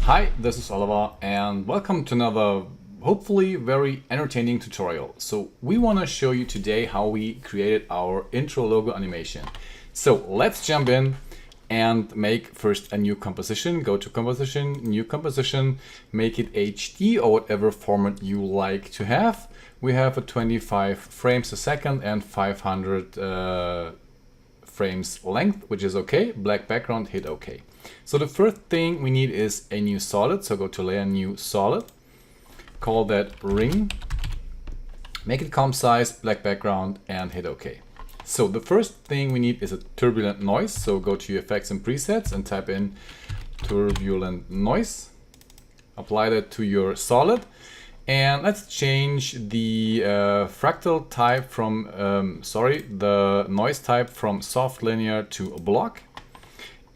Hi, this is Oliver and welcome to another hopefully very entertaining tutorial. So we want to show you today how we created our intro logo animation. So let's jump in and make first a new composition. Go to composition, new composition, make it HD or whatever format you like to have. We have a 25 frames a second and 500 frames length, which is okay. Black background, hit OK. So the first thing we need is a new solid. So go to layer, new solid, call that ring, make it comp size, black background, and hit OK. So the first thing we need is a turbulent noise. So go to your effects and presets and type in turbulent noise, apply that to your solid. And let's change the fractal type from, the noise type from soft linear to block.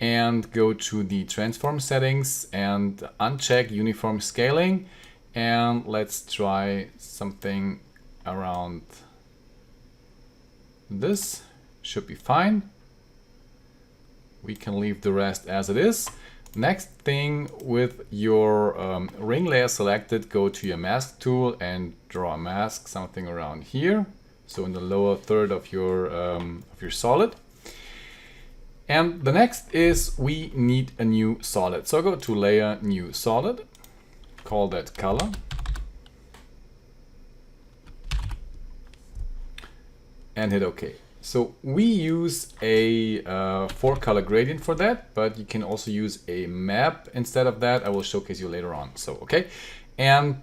And go to the transform settings and uncheck uniform scaling. And let's try something around this. Should be fine. We can leave the rest as it is. Next thing, with your ring layer selected, go to your mask tool and draw a mask, something around here. So in the lower third of your solid. And the next is we need a new solid. So go to layer, new solid, call that color. And hit OK. So we use a 4-color gradient for that, but you can also use a map instead of that. I will showcase you later on. So, okay. And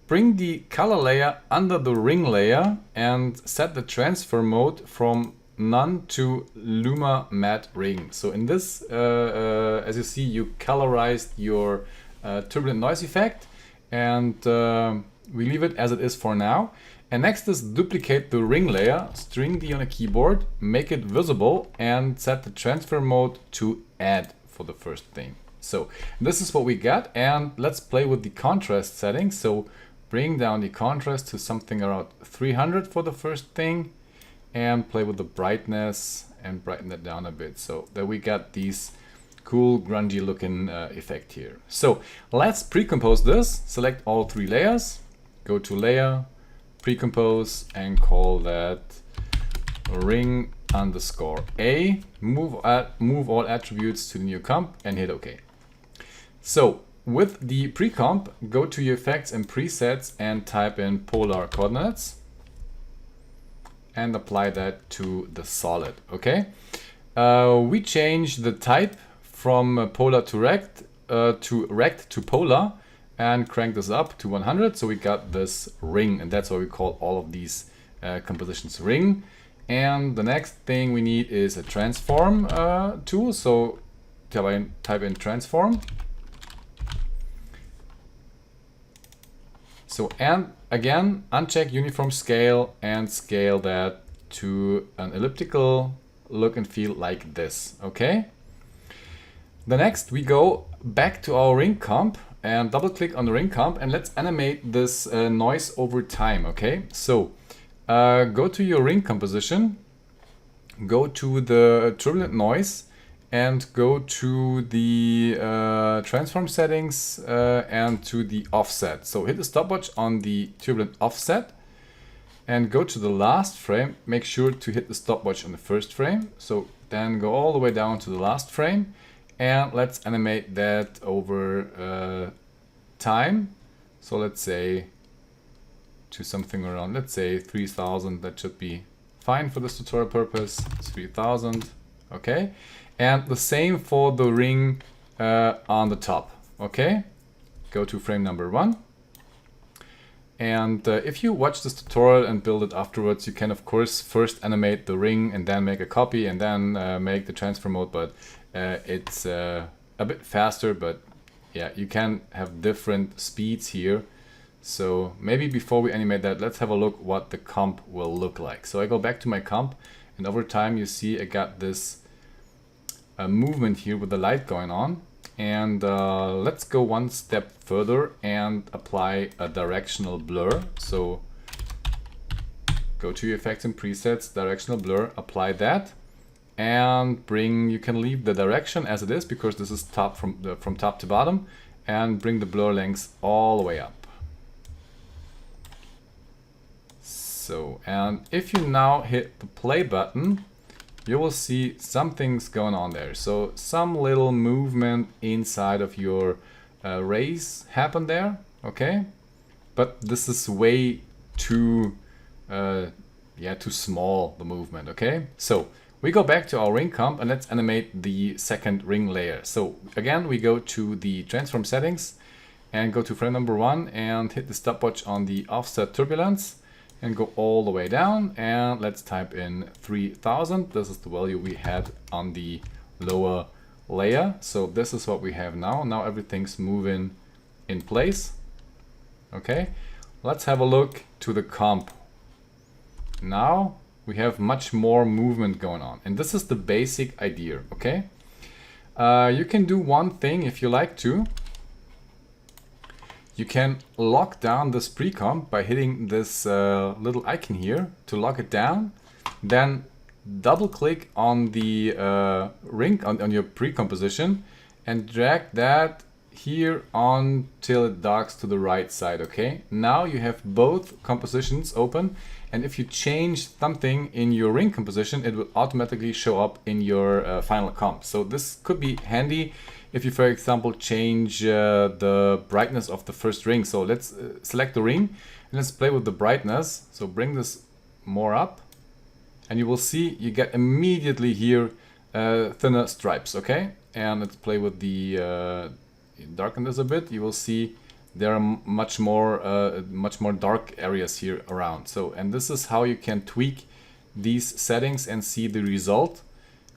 bring the color layer under the ring layer and set the transfer mode from none to Luma matte ring. So in this, as you see, you colorized your turbulent noise effect, and we leave it as it is for now. And next is duplicate the ring layer, string D on a keyboard, make it visible, and set the transfer mode to add for the first thing. So this is what we got, and let's play with the contrast settings. So bring down the contrast to something around 300 for the first thing, and play with the brightness and brighten that down a bit, so that we got these cool grungy looking effect here. So let's pre-compose this. Select all 3 layers, go to layer, pre-compose, and call that ring underscore A. Move all attributes to the new comp and hit OK. So with the pre-comp, go to your effects and presets and type in polar coordinates and apply that to the solid. Okay. We change the type from polar to rect to polar, and crank this up to 100. So we got this ring, and that's why we call all of these compositions ring. And the next thing we need is a transform tool. So type in transform. So, and again, uncheck uniform scale and scale that to an elliptical look and feel like this. Okay. The next, we go back to our ring comp and double click on the ring comp, and let's animate this noise over time. Okay, so go to your ring composition, go to the turbulent noise, and go to the transform settings and to the offset. So hit the stopwatch on the turbulent offset and go to the last frame. Make sure to hit the stopwatch on the first frame. So then go all the way down to the last frame. And let's animate that over time. So let's say to something around, let's say 3000. That should be fine for this tutorial purpose. 3000. Okay. And the same for the ring on the top. Okay. Go to frame number 1. And if you watch this tutorial and build it afterwards, you can of course first animate the ring and then make a copy and then make the transfer mode. But it's a bit faster, but yeah, you can have different speeds here. So maybe before we animate that, let's have a look what the comp will look like. So I go back to my comp, and over time you see I got this movement here with the light going on. And let's go one step further and apply a directional blur. So go to your effects and presets, directional blur, apply that. and bring, you can leave the direction as it is because this is top from top to bottom, and bring the blur length all the way up. So, and if you now hit the play button, you will see something's going on there. So some little movement inside of your rays happen there, okay? But this is way too, too small, the movement, okay? So we go back to our ring comp and let's animate the second ring layer. So again, we go to the transform settings and go to frame number 1 and hit the stopwatch on the offset turbulence and go all the way down, and let's type in 3000. This is the value we had on the lower layer. So this is what we have now. Now everything's moving in place. Okay, let's have a look to the comp. Now we have much more movement going on, and this is the basic idea, okay? You can do one thing if you like to. You can lock down this pre-comp by hitting this little icon here to lock it down. Then double click on the ring on your pre-composition and drag that here on till it docks to the right side, okay? Now you have both compositions open, and if you change something in your ring composition, it will automatically show up in your final comp. So this could be handy if you, for example, change the brightness of the first ring. So let's select the ring and let's play with the brightness. So bring this more up, and you will see you get immediately here thinner stripes, okay? And let's play with the darken this a bit. You will see there are much more dark areas here around. So, and this is how you can tweak these settings and see the result.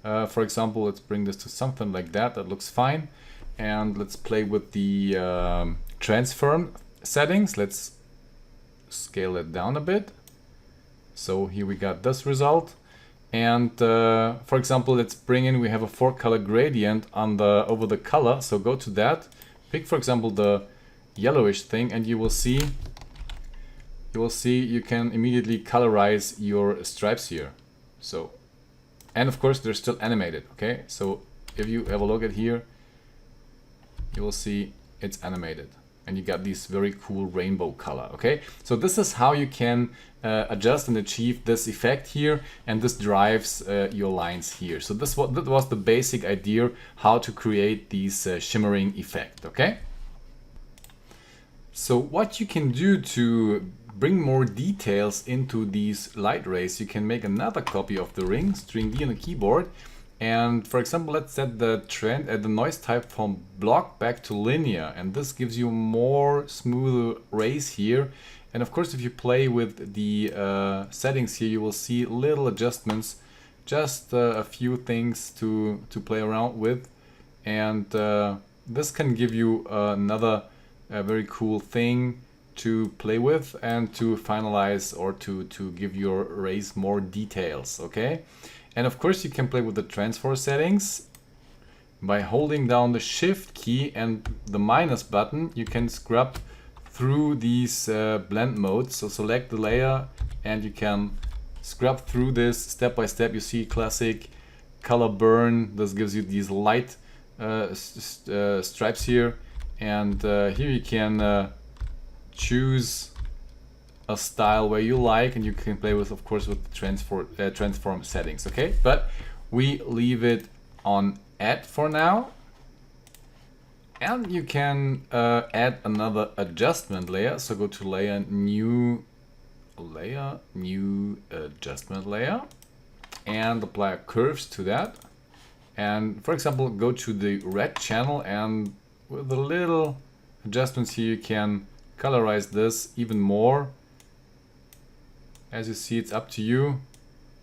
For example, let's bring this to something like that. That looks fine. And let's play with the transform settings. Let's scale it down a bit. So here we got this result. And for example, let's bring in, we have a 4-color gradient on the over the color. So go to that. Pick, for example, the yellowish thing, and you will see you can immediately colorize your stripes here. So, and of course they're still animated, okay? So if you have a look at here, you will see it's animated and you got this very cool rainbow color, okay? So this is how you can adjust and achieve this effect here, and this drives your lines here. So that was the basic idea how to create these shimmering effect, okay? So what you can do to bring more details into these light rays, you can make another copy of the ring, string D on the keyboard, and for example, let's set the trend at the noise type from block back to linear, and this gives you more smoother rays here. And of course, if you play with the settings here, you will see little adjustments, just a few things to play around with, and this can give you another very cool thing to play with and to finalize or to give your rays more details, okay? And of course you can play with the transfer settings. By holding down the shift key and the minus button, you can scrub through these blend modes. So select the layer and you can scrub through this step by step. You see classic color burn. This gives you these light stripes here. And here you can choose a style where you like, and you can play with, of course, with the transform settings, okay? But we leave it on add for now. And you can add another adjustment layer. So go to layer, new adjustment layer, and apply curves to that. And for example, go to the red channel, and with the little adjustments here, you can colorize this even more. As you see, it's up to you.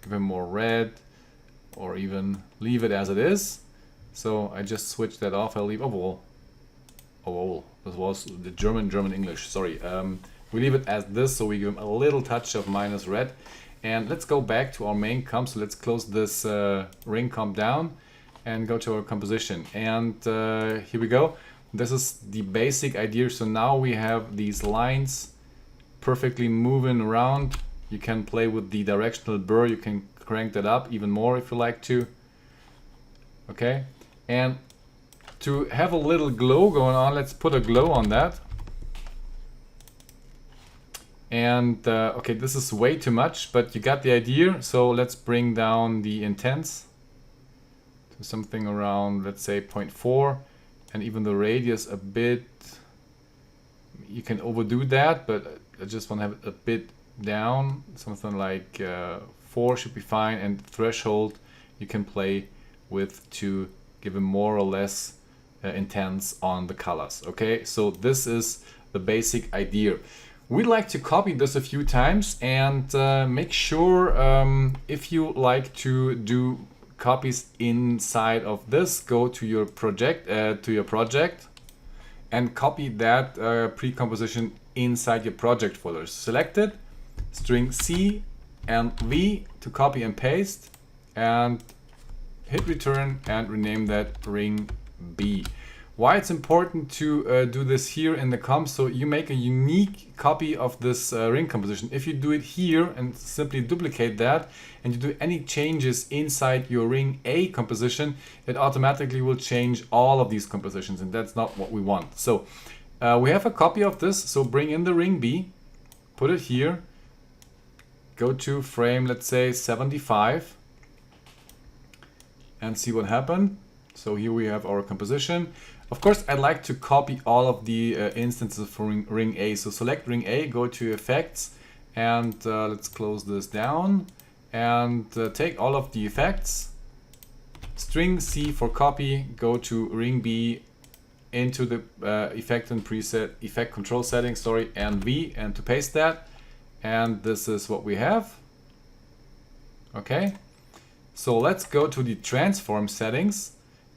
Give it more red, or even leave it as it is. So I just switched that off. I'll leave this was the German English, sorry. We leave it as this, so we give them a little touch of minus red. And let's go back to our main comp. So let's close this ring comp down and go to our composition. And here we go. This is the basic idea. So now we have these lines perfectly moving around. You can play with the directional blur. You can crank that up even more if you like to. Okay, and to have a little glow going on, let's put a glow on that. And okay, this is way too much, but you got the idea. So let's bring down the intense to something around, let's say 0.4, and even the radius a bit. You can overdo that, but I just want to have it a bit down. Something like 4 should be fine, and threshold you can play with to give it more or less intense on the colors. Okay, so this is the basic idea. We'd like to copy this a few times and make sure if you like to do copies inside of this, go to your project, and copy that pre-composition inside your project folder. Select it, string C and V to copy and paste, and hit return and rename that ring B. Why it's important to do this here in the comp, so you make a unique copy of this ring composition. If you do it here and simply duplicate that, and you do any changes inside your ring A composition, it automatically will change all of these compositions, and that's not what we want. So we have a copy of this, so bring in the ring B, put it here, go to frame, let's say 75, and see what happened. So here we have our composition. Of course, I'd like to copy all of the instances for ring A. So select ring A, go to effects, and let's close this down, and take all of the effects. String C for copy, go to ring B, into the effect and preset, effect control settings, sorry, and V, and to paste that. And this is what we have. Okay, so let's go to the transform settings.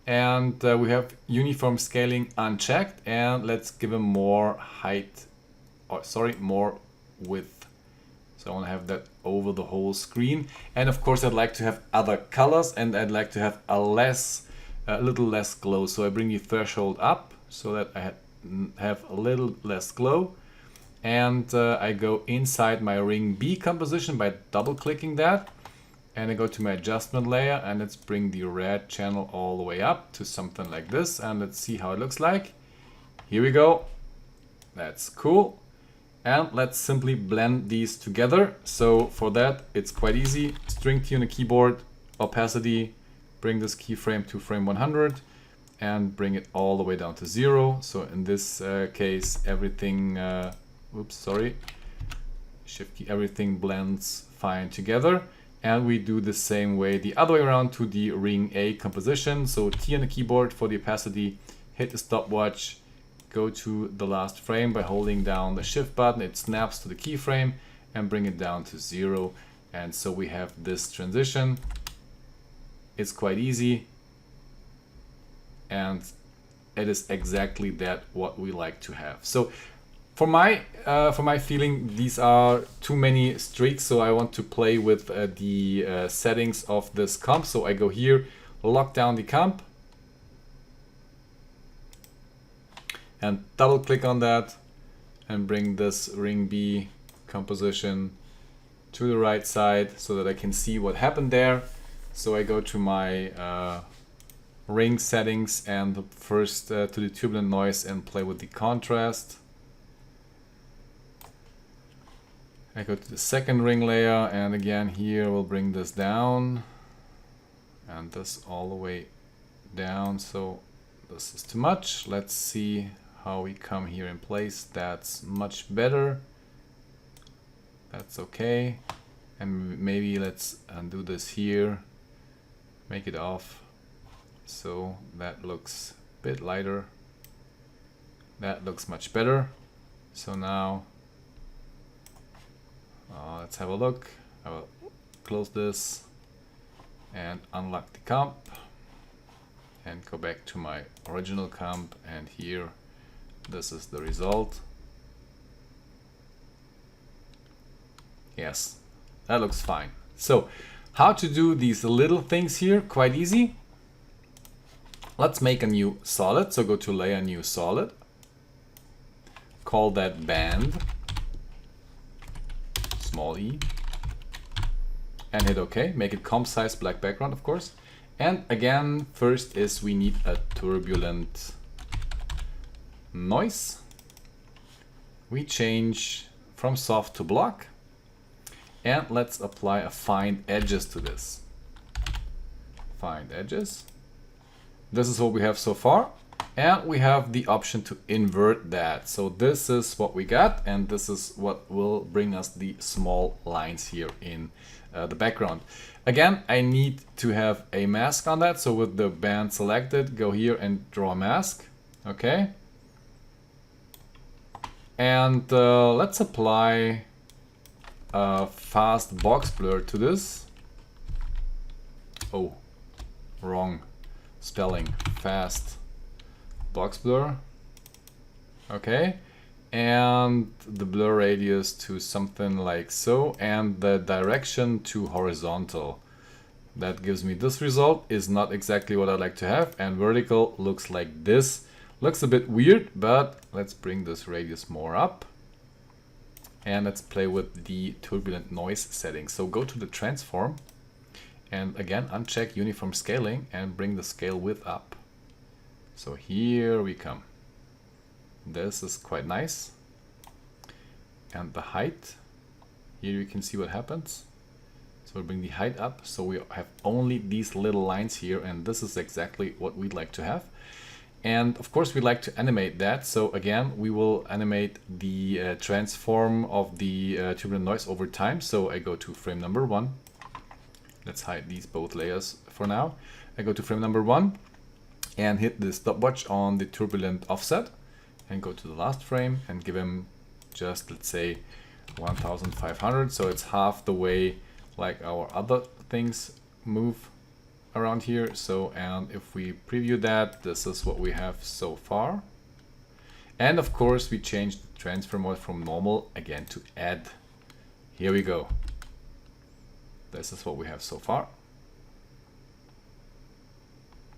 And we have uniform scaling unchecked, and let's give them more height, or sorry, more width. So I want to have that over the whole screen. And of course I'd like to have other colors, and I'd like to have a little less glow. So I bring the threshold up so that I have a little less glow. And I go inside my ring B composition by double clicking that. And I go to my adjustment layer, and let's bring the red channel all the way up to something like this, and let's see how it looks like. Here we go. That's cool. And let's simply blend these together. So for that, it's quite easy. String T on the keyboard, opacity, bring this keyframe to frame 100, and bring it all the way down to 0. So in this case, everything, shift key, everything blends fine together. And we do the same way the other way around to the ring A composition. So T on the keyboard for the opacity, hit the stopwatch, go to the last frame by holding down the shift button. It snaps to the keyframe, and bring it down to 0. And so we have this transition. It's quite easy. And it is exactly that what we like to have. So for my feeling, these are too many streaks, so I want to play with the settings of this comp. So I go here, lock down the comp, and double click on that, and bring this ring B composition to the right side so that I can see what happened there. So I go to my ring settings, and first to the turbulent noise, and play with the contrast. I go to the second ring layer, and again here we'll bring this down, and this all the way down. So this is too much. Let's see how we come here in place. That's much better. That's okay. And maybe let's undo this here, make it off. So that looks a bit lighter. That looks much better. So now let's have a look. I will close this and unlock the comp and go back to my original comp, and here this is the result. Yes, that looks fine. So how to do these little things here? Quite easy. Let's make a new solid. So go to layer, new solid, call that band, small e, and hit OK. Make it comp size black background, of course. And again, first is we need a turbulent noise. We change from soft to block, and let's apply a find edges to this. Find edges. This is what we have so far, and we have the option to invert that. So this is what we got, and this is what will bring us the small lines here in the background. Again, I need to have a mask on that, so with the band selected, go here and draw a mask. Okay. And let's apply a fast box blur to this. Oh, wrong spelling. Fast box blur. Okay. And the blur radius to something like so, and the direction to horizontal. That gives me this result. Is not exactly what I'd like to have, and vertical looks like this. Looks a bit weird, but let's bring this radius more up. And let's play with the turbulent noise setting. So go to the transform, and again uncheck uniform scaling and bring the scale width up. So here we come. This is quite nice. And the height, here you can see what happens. So we'll bring the height up, so we have only these little lines here, and this is exactly what we'd like to have. And of course we'd like to animate that, so again we will animate the transform of the turbulent noise over time. So I go to frame number 1. Let's hide these both layers for now. I go to frame number 1 and hit the stopwatch on the turbulent offset, and go to the last frame and give him just, let's say, 1500, so it's half the way like our other things move around here. So, and if we preview that, this is what we have so far. And of course we change the transfer mode from normal again to add. Here we go. This is what we have so far.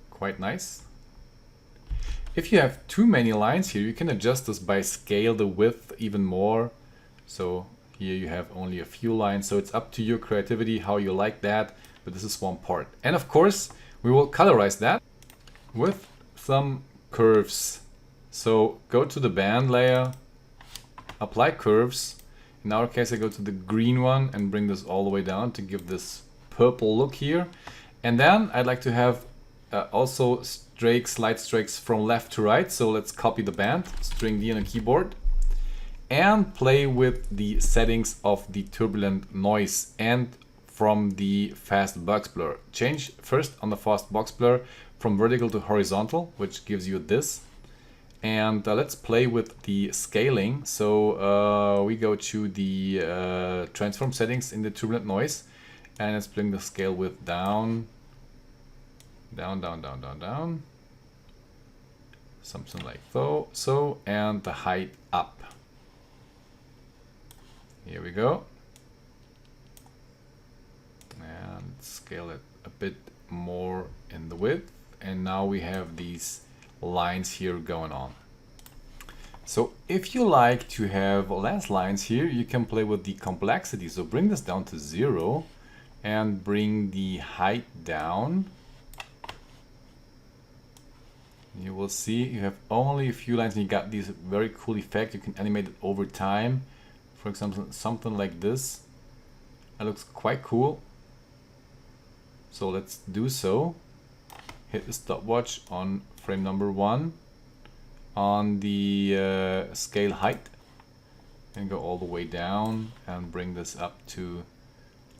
Quite nice. If you have too many lines here, you can adjust this by scale the width even more. So here you have only a few lines, so it's up to your creativity how you like that, but this is one part. And of course, we will colorize that with some curves. So go to the band layer, apply curves. In our case, I go to the green one and bring this all the way down to give this purple look here. And then I'd like to have also light strikes from left to right. So let's copy the band, string D on a keyboard, and play with the settings of the turbulent noise and from the fast box blur. Change first on the fast box blur from vertical to horizontal, which gives you this. And let's play with the scaling. So we go to the transform settings in the turbulent noise, and let's bring the scale width down. Down, down, down, down, down. Something like so, and the height up. Here we go. And scale it a bit more in the width. And now we have these lines here going on. So if you like to have less lines here, you can play with the complexity. So bring this down to 0 and bring the height down. You will see you have only a few lines and you got this very cool effect. You can animate it over time. For example, something like this. That looks quite cool. So let's do so. Hit the stopwatch on frame number 1 on the scale height and go all the way down and bring this up to,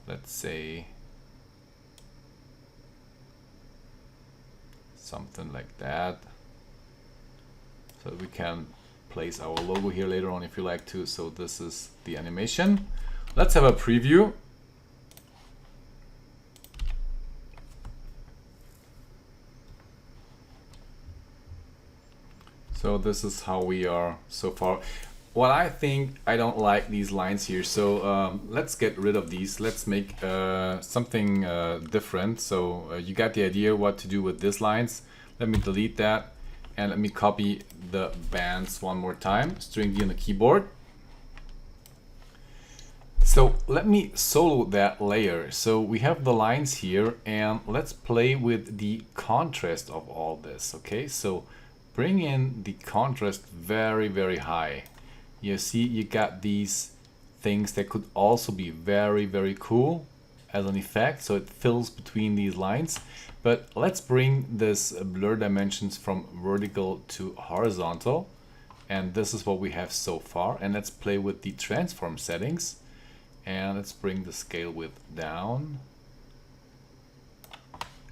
let's say, something like that, so we can place our logo here later on if you like to. So this is the animation. Let's have a preview. So this is how we are so far. What I think, I don't like these lines here, so let's get rid of these. Let's make something different. So you got the idea what to do with these lines. Let me delete that and let me copy the bands one more time. String D on the keyboard. So let me solo that layer. So we have the lines here, and let's play with the contrast of all this. Okay, so bring in the contrast very, very high. You see, you got these things that could also be very, very cool as an effect. So it fills between these lines. But let's bring this blur dimensions from vertical to horizontal. And this is what we have so far. And let's play with the transform settings. And let's bring the scale width down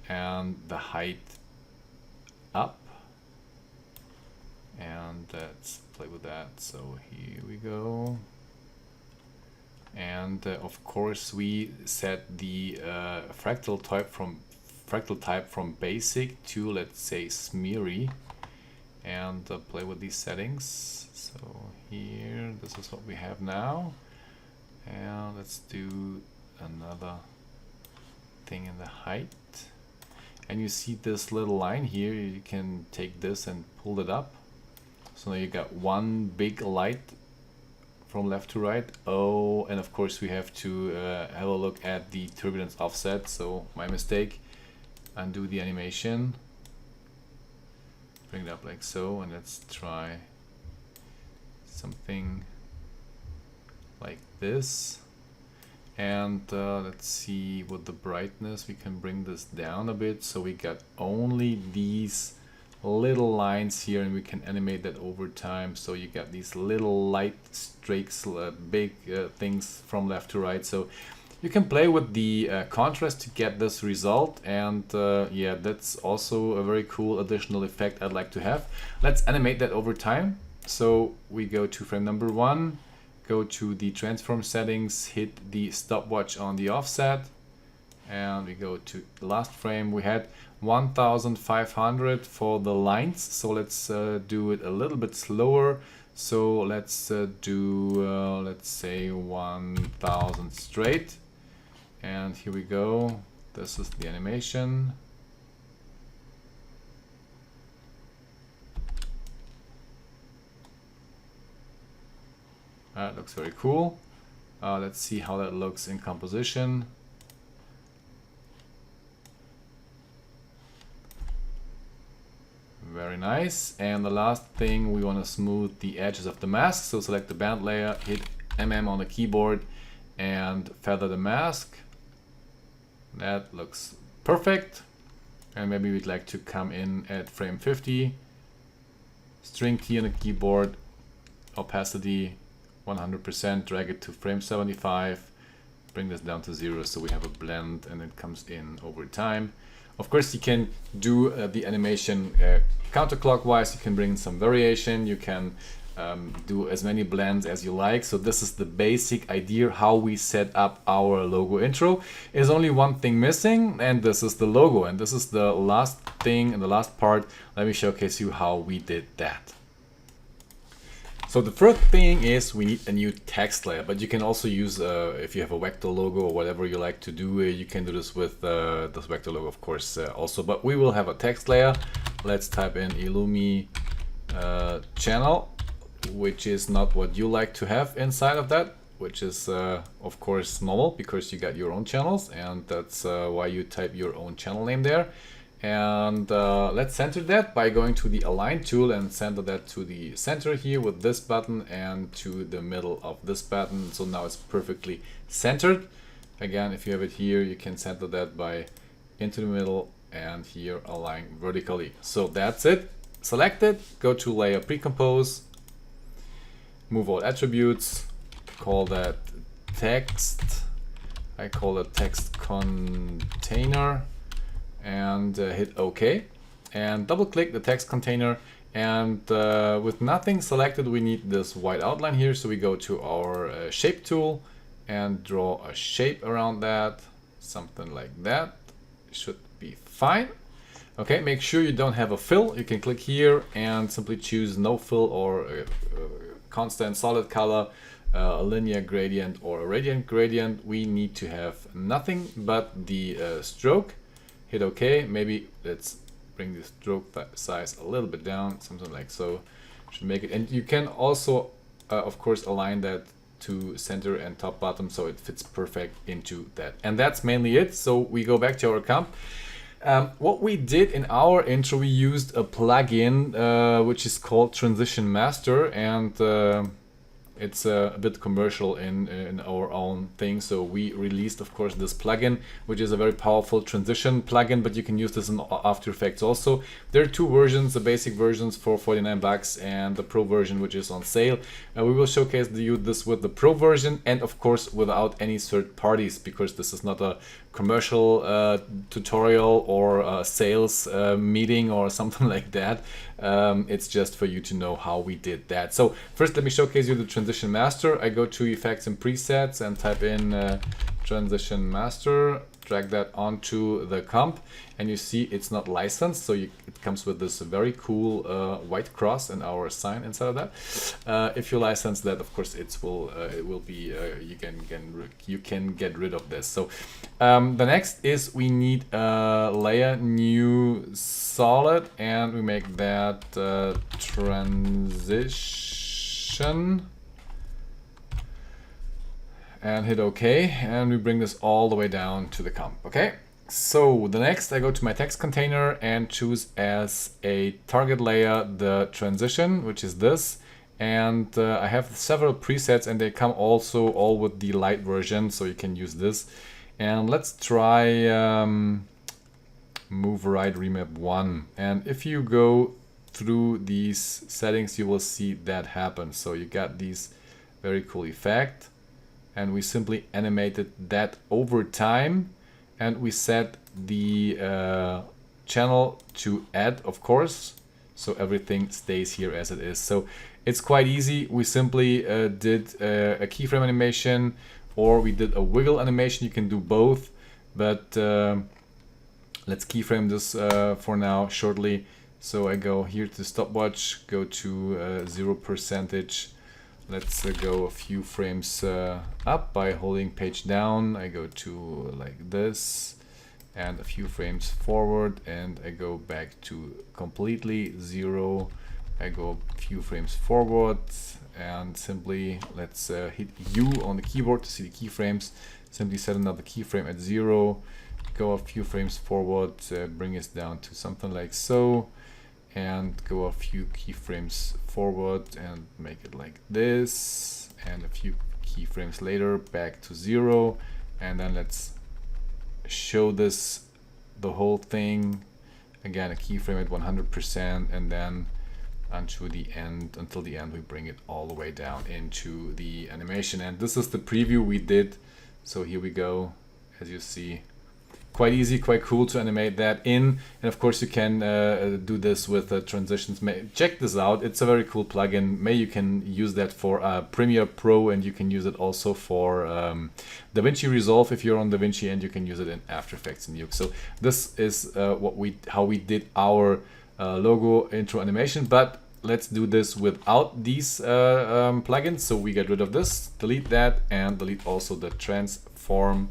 and the height up. And let's play with that. So here we go. And of course we set the fractal type from basic to, let's say, smeary, and play with these settings. So here, this is what we have now. And let's do another thing in the height. And you see this little line here, you can take this and pull it up. So now you got one big light from left to right. Oh, and of course we have to have a look at the turbulence offset. So my mistake. Undo the animation. Bring it up like so, and let's try something like this. And let's see, with the brightness we can bring this down a bit, so we got only these little lines here, and we can animate that over time. So you got these little light streaks, big things from left to right. So you can play with the contrast to get this result. And yeah, that's also a very cool additional effect I'd like to have. Let's animate that over time. So we go to frame number 1, go to the transform settings, hit the stopwatch on the offset, and we go to the last frame. We had 1500 for the lines, so let's do it a little bit slower. So let's do let's say 1000 straight, and here we go. This is the animation. That looks very cool. Let's see how that looks in composition. Very nice. And the last thing, we want to smooth the edges of the mask. So select the band layer, hit MM on the keyboard, and feather the mask. That looks perfect. And maybe we'd like to come in at frame 50. String key on the keyboard, opacity 100%, drag it to frame 75, bring this down to 0 so we have a blend and it comes in over time. Of course, you can do the animation counterclockwise. You can bring in some variation. You can do as many blends as you like. So this is the basic idea how we set up our logo intro. There's only one thing missing, and this is the logo. And this is the last thing and the last part. Let me showcase you how we did that. So the first thing is we need a new text layer, but you can also use, if you have a vector logo or whatever you like to do, you can do this with this vector logo, of course, also. But we will have a text layer. Let's type in Illumi channel, which is not what you like to have inside of that, which is, of course, normal because you got your own channels, and that's why you type your own channel name there. And let's center that by going to the align tool and center that to the center here with this button and to the middle of this button. So now it's perfectly centered. Again, if you have it here, you can center that by into the middle and here align vertically. So that's it. Select it, go to layer precompose, move all attributes, call that text. I call it text container. And hit OK, and double click the text container, and with nothing selected we need this white outline here, so we go to our shape tool and draw a shape around that, something like that. Should be fine. Okay, make sure you don't have a fill. You can click here and simply choose no fill or a constant solid color, a linear gradient or a radiant gradient. We need to have nothing but the stroke. Hit OK. Maybe let's bring the stroke size a little bit down, something like so. Should make it. And you can also, of course, align that to center and top bottom, so it fits perfect into that. And that's mainly it. So we go back to our comp. What we did in our intro, we used a plugin which is called Transition Master, and it's a bit commercial in our own thing. So we released, of course, this plugin, which is a very powerful transition plugin, but you can use this in After Effects also. There are two versions, the basic versions for 49 bucks and the pro version, which is on sale. We will showcase this with the pro version, and of course without any third parties, because this is not a commercial tutorial or a sales meeting or something like that. It's just for you to know how we did that. So first, let me showcase you the Transition Master. I go to Effects and Presets and type in Transition Master, drag that onto the comp, and you see it's not licensed, so it comes with this very cool white cross and our sign inside of that. If you license that, of course, it will be you can get rid of this. So the next is we need a layer new solid, and we make that transition and hit OK, and we bring this all the way down to the comp. Okay, so the next, I go to my text container and choose as a target layer the transition, which is this, and I have several presets, and they come also all with the light version, so you can use this. And let's try move right remap 1, and if you go through these settings, you will see that happen. So you got these very cool effect, and we simply animated that over time, and we set the channel to add, of course, so everything stays here as it is. So it's quite easy. We simply did a keyframe animation, or we did a wiggle animation. You can do both, but let's keyframe this for now shortly. So I go here to stopwatch, go to 0%. Let's go a few frames up by holding page down. I go to like this, and a few frames forward, and I go back to completely 0. I go a few frames forward, and simply let's hit U on the keyboard to see the keyframes. Simply set another keyframe at 0. Go a few frames forward, bring us down to something like so, and go a few keyframes forward and make it like this, and a few keyframes later back to 0, and then let's show this the whole thing again, a keyframe at 100%, and then until the end we bring it all the way down into the animation. And this is the preview we did. So here we go, as you see. Quite easy, quite cool to animate that in, and of course you can do this with transitions. Check this out, it's a very cool plugin. You can use that for Premiere Pro, and you can use it also for DaVinci Resolve if you're on DaVinci, and you can use it in After Effects and Nuke. So this is how we did our logo intro animation, but let's do this without these plugins. So we get rid of this, delete that, and delete also the transform,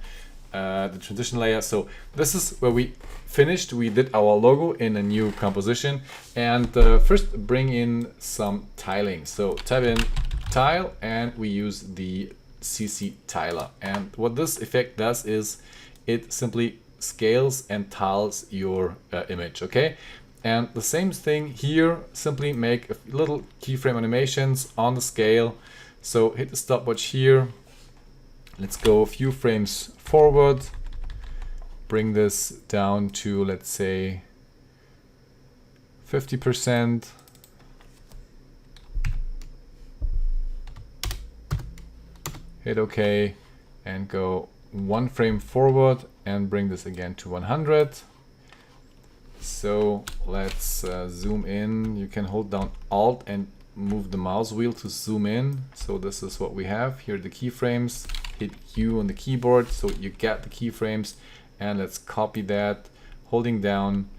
the transition layer. So this is where we finished. We did our logo in a new composition, and first bring in some tiling. So type in tile, and we use the CC tiler. And what this effect does is it simply scales and tiles your image. Okay. And the same thing here, simply make a little keyframe animations on the scale. So hit the stopwatch here. Let's go a few frames forward. Bring this down to, let's say, 50%. Hit OK, and go one frame forward and bring this again to 100. So let's zoom in. You can hold down Alt and move the mouse wheel to zoom in. So this is what we have here, the keyframes. Hit U on the keyboard so you get the keyframes, and let's copy that holding down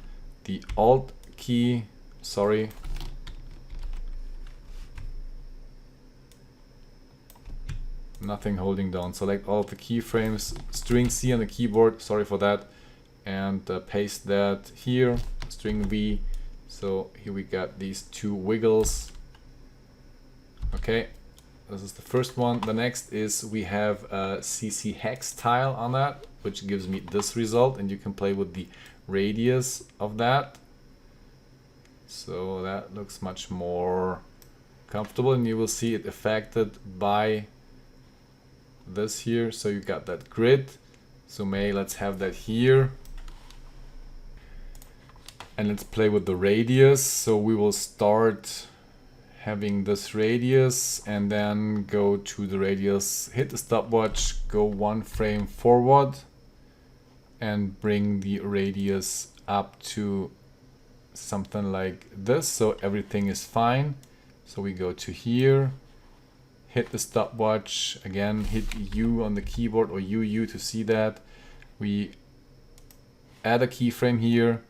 the Alt key. Sorry, nothing holding down. Select all of the keyframes, string C on the keyboard, sorry for that, and paste that here, string V. So here we got these two wiggles. Okay, This is the first one. The next is we have a CC hex tile on that, which gives me this result, and you can play with the radius of that. So that looks much more comfortable, and you will see it affected by this here. So you got that grid. So let's have that here. And let's play with the radius. So we will start having this radius and then go to the radius, hit the stopwatch, go 1 frame forward and bring the radius up to something like this. So everything is fine. So we go to here, hit the stopwatch, again hit U on the keyboard or UU to see that. We add a keyframe here,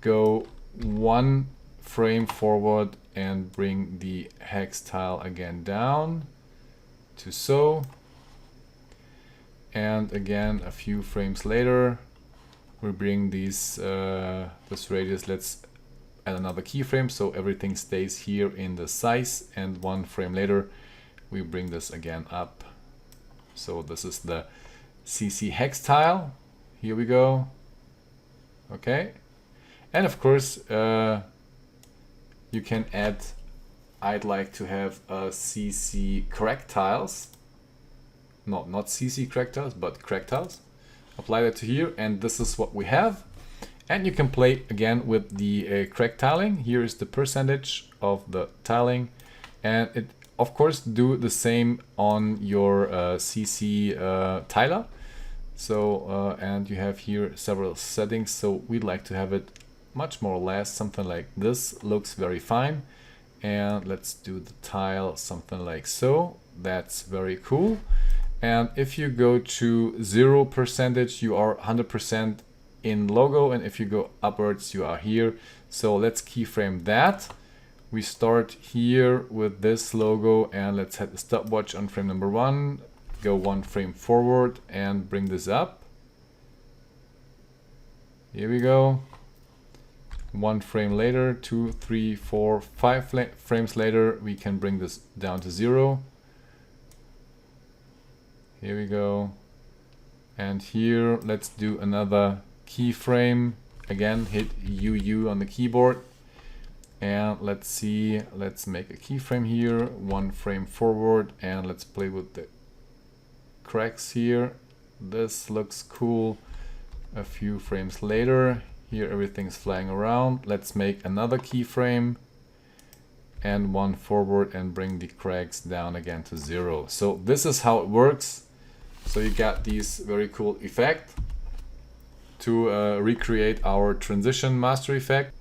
go 1 frame forward and bring the hex tile again down to so. And again a few frames later we bring these this radius, let's add another keyframe so everything stays here in the size, and 1 frame later we bring this again up. So this is the CC hex tile. Here we go. Okay. And of course you can add, I'd like to have CC correct tiles, not CC correct tiles, but correct tiles. Apply that to here, and this is what we have. And you can play again with the correct tiling. Here is the percentage of the tiling, and it of course do the same on your CC tiler. So and you have here several settings, so we'd like to have it much more or less something like this. Looks very fine. And let's do the tile something like so. That's very cool. And if you go to 0%, you are 100% in logo, and if you go upwards you are here. So let's keyframe that. We start here with this logo, and let's hit the stopwatch on frame number 1, go 1 frame forward and bring this up. Here we go. 1 frame later, 2, 3, 4, 5 frames later, we can bring this down to 0. Here we go. And here, let's do another keyframe. Again, hit UU on the keyboard. And let's see, let's make a keyframe here, 1 frame forward, and let's play with the cracks here. This looks cool. A few frames later, here everything's flying around. Let's make another keyframe and 1 forward and bring the cracks down again to 0. So this is how it works. So you got these very cool effect to recreate our transition master effect.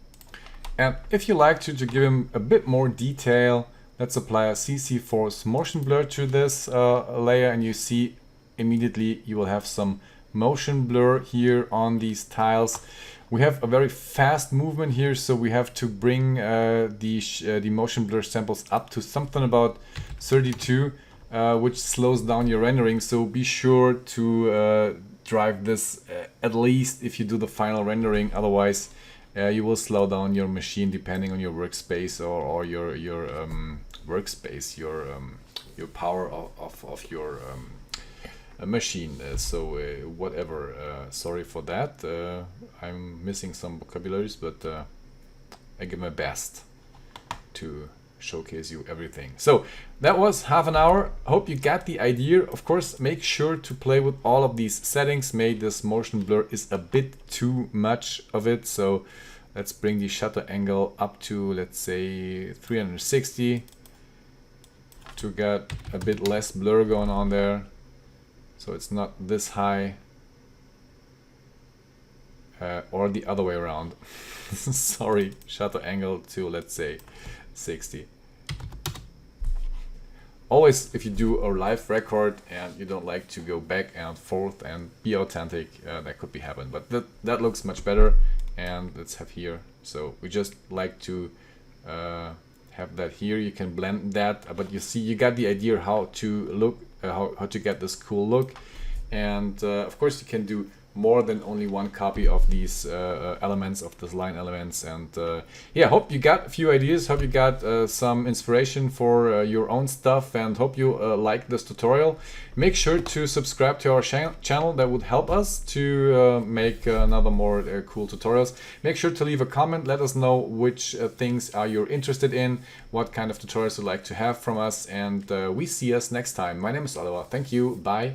And if you like to give him a bit more detail, let's apply a CC Force motion blur to this layer, and you see immediately you will have some motion blur here on these tiles. We have a very fast movement here, so we have to bring the motion blur samples up to something about 32, which slows down your rendering. So be sure to drive this at least if you do the final rendering. Otherwise, you will slow down your machine depending on your workspace or your workspace, your power of your machine. So whatever. Sorry for that. I'm missing some vocabularies, but I give my best to showcase you everything. So that was half an hour. Hope you got the idea. Of course, make sure to play with all of these settings. Maybe this motion blur is a bit too much of it, so let's bring the shutter angle up to, let's say, 360 to get a bit less blur going on there, so it's not this high, or the other way around. Sorry, shutter angle to, let's say, 60. Always, if you do a live record and you don't like to go back and forth and be authentic, that could be happen, but that looks much better. And let's have here, so we just like to have that here. You can blend that, but you see, you got the idea how to look, how to get this cool look. And of course you can do more than only one copy of these elements, of these line elements. And yeah, hope you got a few ideas, hope you got some inspiration for your own stuff, and hope you like this tutorial. Make sure to subscribe to our channel, that would help us to make another more cool tutorials. Make sure to leave a comment, let us know which things are you interested in, what kind of tutorials you'd like to have from us, and we see us next time. My name is Oliver, thank you, bye.